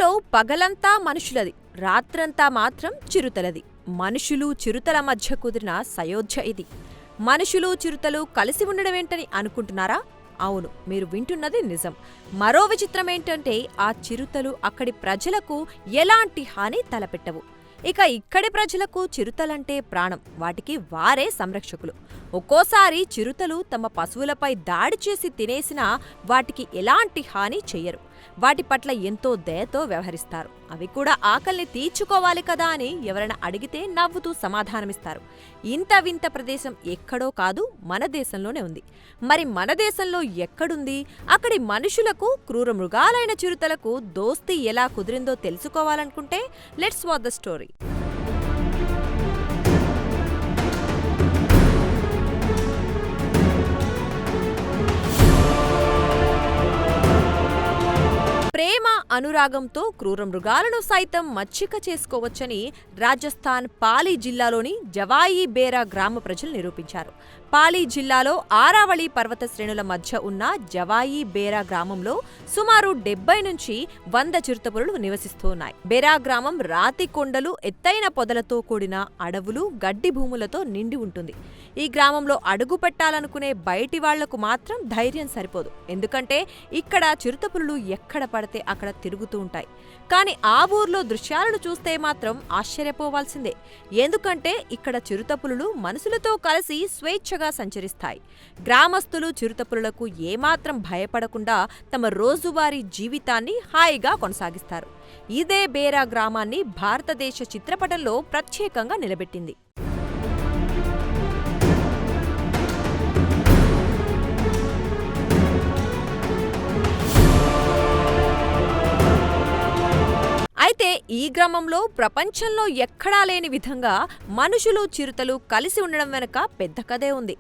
అడవిలో పగలంతా మనుషులది, రాత్రంతా మాత్రం చిరుతలది. మనుషులు చిరుతల మధ్య కుదిరిన సయోధ్య ఇది. మనుషులు చిరుతలు కలిసి ఉండడమేంటని అనుకుంటున్నారా? అవును, మీరు వింటున్నది నిజం. మరో విచిత్రమేంటంటే ఆ చిరుతలు అక్కడి ప్రజలకు ఎలాంటి హాని తలపెట్టవు. ఇక ఇక్కడి ప్రజలకు చిరుతలంటే ప్రాణం, వాటికి వారే సంరక్షకులు. ఒక్కోసారి చిరుతలు తమ పశువులపై దాడి చేసి తినేసినా వాటికి ఎలాంటి హాని చెయ్యరు. వాటి పట్ల ఎంతో దయతో వ్యవహరిస్తారు. అవి కూడా ఆకలిని తీర్చుకోవాలి కదా అని ఎవరైనా అడిగితే నవ్వుతూ సమాధానమిస్తారు. ఇంత వింత ప్రదేశం ఎక్కడో కాదు, మన దేశంలోనే ఉంది. మరి మన దేశంలో ఎక్కడుంది? అక్కడి మనుషులకు క్రూర మృగాలైన చిరుతలకు దోస్తీ ఎలా కుదిరిందో తెలుసుకోవాలనుకుంటే లెట్స్ వాచ్ ద స్టోరీ. ప్రేమ అనురాగంతో క్రూర మృగాలను సైతం మచ్చిక చేసుకోవచ్చని రాజస్థాన్ పాలీ జిల్లాలోని జవాయి బేరా గ్రామ ప్రజలు నిరూపించారు. పాలీ జిల్లాలో ఆరావళి పర్వత శ్రేణుల మధ్య ఉన్న జవాయి బేరా గ్రామంలో సుమారు 70 నుంచి 100 చిరుతపులులు నివసిస్తూ ఉన్నాయి. బేరా గ్రామం రాతి కొండలు, ఎత్తైన పొదలతో కూడిన అడవులు, గడ్డి భూములతో నిండి ఉంటుంది. ఈ గ్రామంలో అడుగు పెట్టాలనుకునే బయటి వాళ్లకు మాత్రం ధైర్యం సరిపోదు. ఎందుకంటే ఇక్కడ చిరుతపులులు ఎక్కడ పడితే అక్కడ తిరుగుతూ ఉంటాయి. కానీ ఆ ఊర్లో దృశ్యాలను చూస్తే మాత్రం ఆశ్చర్యపోవాల్సిందే. ఎందుకంటే ఇక్కడ చిరుతపులులు మనుషులతో కలిసి స్వేచ్ఛగా సంచరిస్తాయి. గ్రామస్తులు చిరుతపులులకు ఏమాత్రం భయపడకుండా తమ రోజువారీ జీవితాన్ని హాయిగా కొనసాగిస్తారు. ఇదే బేరా గ్రామాన్ని భారతదేశ చిత్రపటంలో ప్రత్యేకంగా నిలబెట్టింది. అయితే ఈ గ్రామంలో ప్రపంచంలో ఎక్కడా లేని విధంగా మనుషులు చిరుతలు కలిసి ఉండడం వెనుక పెద్ద కథే ఉంది.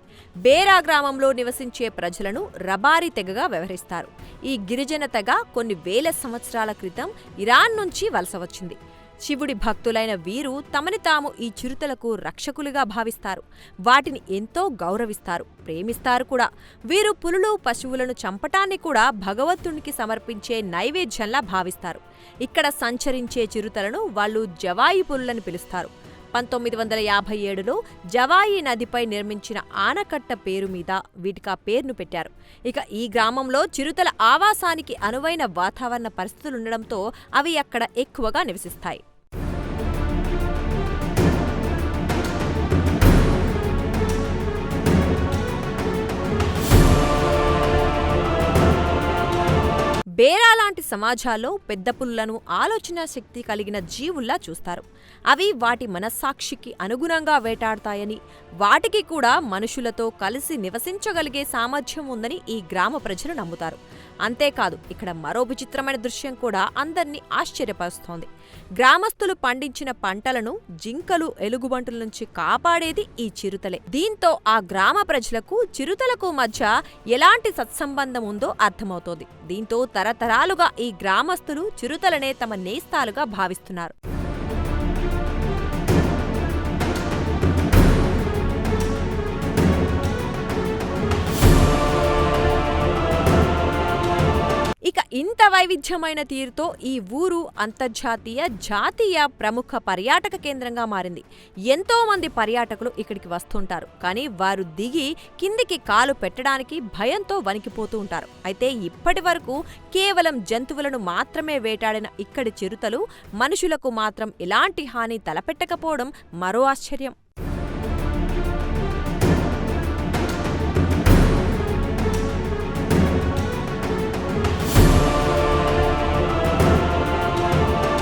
బేరా గ్రామంలో నివసించే ప్రజలను రబారీ తెగగా వ్యవహరిస్తారు. ఈ గిరిజన తెగ కొన్ని వేల సంవత్సరాల క్రితం ఇరాన్ నుంచి వలస వచ్చింది. శివుడి భక్తులైన వీరు తమని తాము ఈ చిరుతలకు రక్షకులుగా భావిస్తారు. వాటిని ఎంతో గౌరవిస్తారు, ప్రేమిస్తారు కూడా. వీరు పులులు, పశువులను చంపటాన్ని కూడా భగవంతునికి సమర్పించే నైవేద్యంలా భావిస్తారు. ఇక్కడ సంచరించే చిరుతలను వాళ్ళు జవాయి పులులని పిలుస్తారు. 1957లో జవాయి నదిపై నిర్మించిన ఆనకట్ట పేరు మీద వీటికి ఆ పేరును పెట్టారు. ఇక ఈ గ్రామంలో చిరుతల ఆవాసానికి అనువైన వాతావరణ పరిస్థితులుండడంతో అవి అక్కడ ఎక్కువగా నివసిస్తాయి. బేరా లాంటి సమాజాల్లో పెద్ద పులులను ఆలోచన శక్తి కలిగిన జీవుల్లా చూస్తారు. అవి వాటి మనస్సాక్షికి అనుగుణంగా వేటాడతాయని, వాటికి కూడా మనుషులతో కలిసి నివసించగలిగే సామర్థ్యం ఉందని ఈ గ్రామ ప్రజలు నమ్ముతారు. అంతేకాదు, ఇక్కడ మరో విచిత్రమైన దృశ్యం కూడా అందర్నీ ఆశ్చర్యపరుస్తోంది. గ్రామస్తులు పండించిన పంటలను జింకలు, ఎలుగుబంటుల నుంచి కాపాడేది ఈ చిరుతలే. దీంతో ఆ గ్రామ ప్రజలకు చిరుతలకు మధ్య ఎలాంటి సత్సంబంధం ఉందో అర్థమవుతోంది. దీంతో తరతరాలుగా ఈ గ్రామస్తులు చిరుతలనే తమ నేస్తాలుగా భావిస్తున్నారు. ఇక ఇంత వైవిధ్యమైన తీరుతో ఈ ఊరు అంతర్జాతీయ, జాతీయ ప్రముఖ పర్యాటక కేంద్రంగా మారింది. ఎంతో మంది పర్యాటకులు ఇక్కడికి వస్తుంటారు. కానీ వారు దిగి కిందికి కాలు పెట్టడానికి భయంతో వణికిపోతూ ఉంటారు. అయితే ఇప్పటి వరకు కేవలం జంతువులను మాత్రమే వేటాడిన ఇక్కడి చిరుతలు మనుషులకు మాత్రం ఎలాంటి హాని తలపెట్టకపోవడం మరో ఆశ్చర్యం.